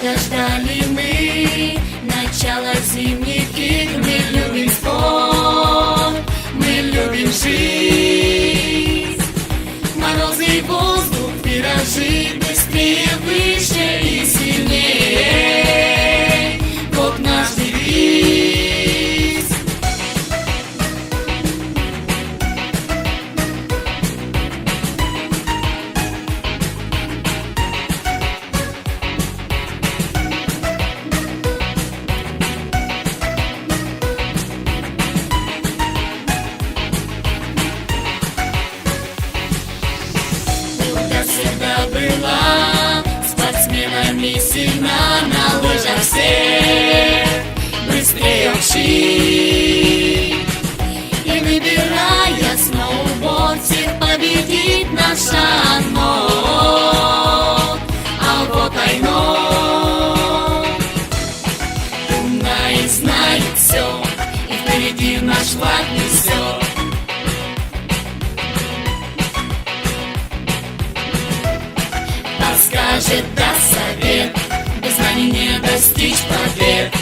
долго ждали мы начала зимних игр. Мы любим спорт, мы любим жизнь. Морозный воздух, виражи, быстрее, выше и сильнее. Вот наш девиз. Всегда была спортсменами сильна, на лыжах всех быстрее учи. И выбирая сноуборд, всех победит наш анмод. А вот Айно умная и знает все, и впереди наш флаг несет. Скажет, даст совет, без знаний не достичь побед.